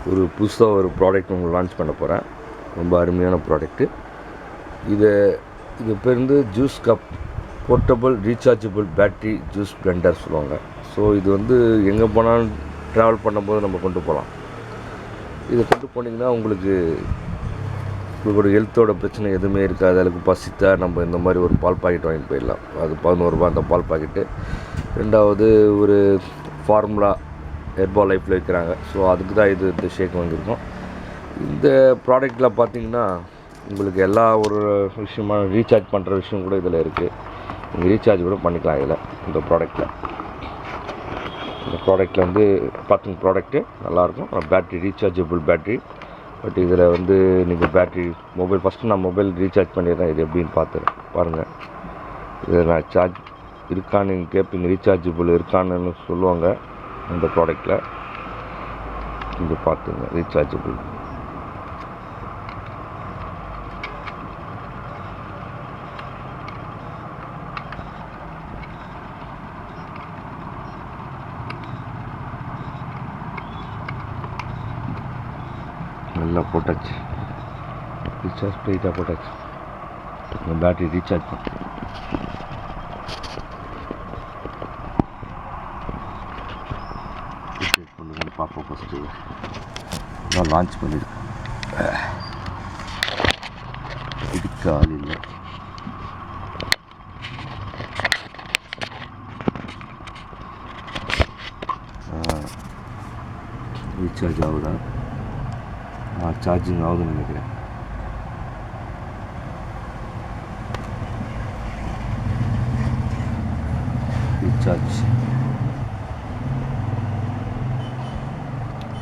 ஒரு புதுசாக ஒரு ப்ராடக்ட் உங்களுக்கு லான்ச் பண்ண போகிறேன். ரொம்ப அருமையான ப்ராடக்ட்டு. இது பேர் வந்து juice cup portable rechargeable battery juice Blender சொல்லுவாங்க. ஸோ இது வந்து எங்கே போனாலும் ட்ராவல் பண்ணும்போது நம்ம கொண்டு போகலாம். இதை கொண்டு போனீங்கன்னா உங்களுக்கு ஒரு ஹெல்த்தோட பிரச்சனை எதுவுமே இருக்காது. அதுக்கு பசித்தா நம்ம இந்த மாதிரி ஒரு பால் பாக்கெட் வாங்கிட்டு போயிடலாம். அது 11 ரூபா அந்த பால் பாக்கெட்டு. ரெண்டாவது ஒரு ஃபார்முலா ஹெர்பாலைஃப்பில் விற்கிறாங்க. ஸோ அதுக்கு தான் இந்த ஷேக் வாங்கியிருக்கோம். இந்த ப்ராடக்ட்டில் பார்த்தீங்கன்னா உங்களுக்கு எல்லா ஒரு விஷயமான ரீசார்ஜ் பண்ணுற விஷயம் கூட இதில் இருக்குது. நீங்கள் ரீசார்ஜ் கூட பண்ணிக்கலாம் இதில். இந்த ப்ராடக்ட்டில் வந்து பார்த்திங் ப்ராடக்ட்டு நல்லாயிருக்கும். Battery rechargeable battery. பட் இதில் வந்து நீங்கள் பேட்ரி மொபைல் ஃபஸ்ட்டு நான் மொபைல் ரீசார்ஜ் பண்ணிடுறேன். இது எப்படின்னு பாருங்கள். இதில் நான் சார்ஜ் இருக்கான்னு நீங்கள் கேட்பீங்க, ரீசார்ஜபிள் இருக்கான்னு சொல்லுவாங்க. இந்த ப்ராடக்ட்டில் இது பார்த்துங்க, ரீசார்ஜபிள். நல்லா போட்டாச்சு, ரீசார்ஜ் ஸ்ட்ரெயிட்டாக போட்டாச்சு. பேட்டரி ரீசார்ஜ் பண்ண பண்ணுங்கன்னு பார்ப்போம். ஃபஸ்ட்டு நான் லான்ச் பண்ணியிருக்கேன். இதுக்கு ஆள் இல்லை. ரீசார்ஜ் ஆகுதா? சார்ஜிங் ஆகுதுன்னு நினைக்கிறேன்.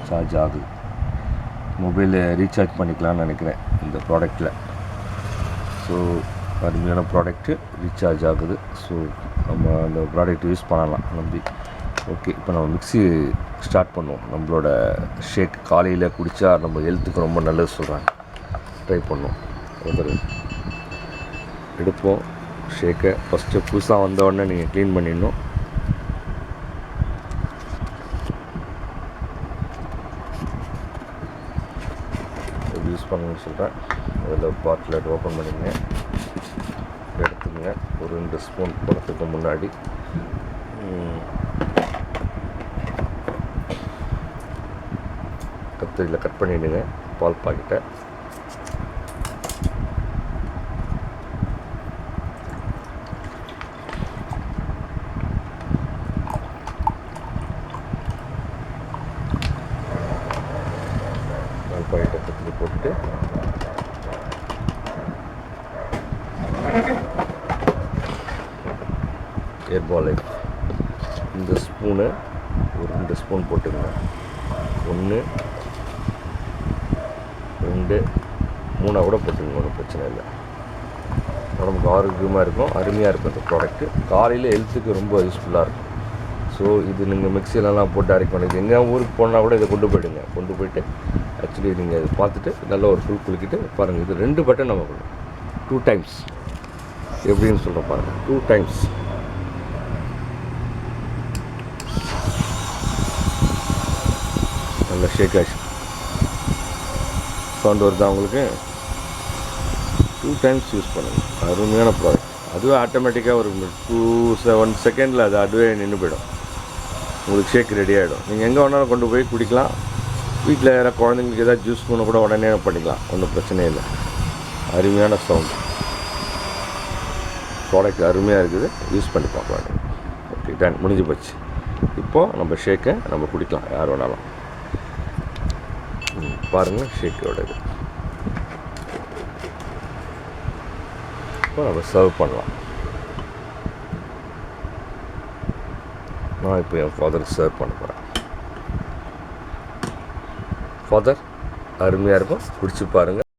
சார்ஜ் ஆகுது. மொபைலில் ரீசார்ஜ் பண்ணிக்கலாம்னு நினைக்கிறேன் இந்த ப்ராடக்ட்டில். ஸோ அருமையான ப்ராடக்ட்டு, ரீசார்ஜ் ஆகுது. ஸோ நம்ம அந்த ப்ராடக்ட் யூஸ் பண்ணலாம் நம்பி. ஓகே, இப்போ நம்ம மிக்ஸி ஸ்டார்ட் பண்ணுவோம். நம்மளோட ஷேக் காலையில் குடித்தா நம்ம ஹெல்த்துக்கு ரொம்ப நல்லது சொல்கிறாங்க. ட்ரை பண்ணுவோம். எடுப்போம் ஷேக்கை. ஃபஸ்ட்டு புதுசாக வந்தவுடனே நீங்கள் க்ளீன் பண்ணிடணும். யூஸ் பண்ணணும்னு சொல்கிறேன். அதில் பாட்டில் ஓப்பன் பண்ணிங்க, எடுத்துக்கங்க. ஒரு 2 ஸ்பூன் போடுறதுக்கு முன்னாடி கத்திரியில் கட் பண்ணிவிடுங்க பால் பாக்கெட்டை. பால் பாக்கெட்டை கத்திரி போட்டு ஹெர்பாலைஃப் இந்த ஸ்பூனு ஒரு 2 ஸ்பூன் போட்டுக்கங்க. 1 2 3 கூட போட்டுக்கோங்க, ஒன்றும் பிரச்சனை இல்லை. உடம்புக்கு ஆரோக்கியமாக இருக்கும், அருமையாக இருக்கும் இந்த ப்ராடக்ட்டு. காலையில் ஹெல்த்துக்கு ரொம்ப யூஸ்ஃபுல்லாக இருக்கும். ஸோ இது நீங்கள் மிக்சிலலாம் போட்டு அரைக்கணும். இது எங்கே ஊருக்கு போனால் கூட இதை கொண்டு போய்டுங்க. கொண்டு போய்ட்டு ஆக்சுவலி நீங்கள் இதை பார்த்துட்டு நல்லா ஒரு குளிக்கிட்டு பாருங்கள். இது 2 பட்டன் நம்ம பண்ணணும். 2 டைம்ஸ் எப்படின்னு சொல்கிறேன் பாருங்கள். 2 டைம்ஸ் நல்லா ஷேக் ஆச்சு. சவுண்ட் வருதா உங்களுக்கு? 2 டைம்ஸ் யூஸ் பண்ணுங்கள். அருமையான ப்ராடக்ட். அதுவே ஆட்டோமேட்டிக்காக ஒரு 2-7 செகண்டில் அது அதுவே நின்று போயிடும். உங்களுக்கு ஷேக் ரெடி ஆகிடும். நீங்கள் எங்கே வேணாலும் கொண்டு போய் குடிக்கலாம். வீட்டில் யாராவது குழந்தைங்களுக்கு ஏதாவது ஜூஸ் பண்ண கூட உடனே பண்ணிக்கலாம், ஒன்றும் பிரச்சனை இல்லை. அருமையான சவுண்ட். ப்ராடக்ட் அருமையாக இருக்குது, யூஸ் பண்ணி பார்க்கலாம். ஓகே, டன், முடிஞ்சு போச்சு. இப்போது நம்ம ஷேக்கை நம்ம குடிக்கலாம், யார் வேணாலும். பாருங்கள் ஷேக்கோட இது. இப்போ நம்ம சர்வ் பண்ணலாம். நான் இப்போ என் ஃபாதருக்கு சர்வ் பண்ண போகிறேன். ஃபாதர், அருமையாக இருக்கும், குடிச்சு பாருங்கள்.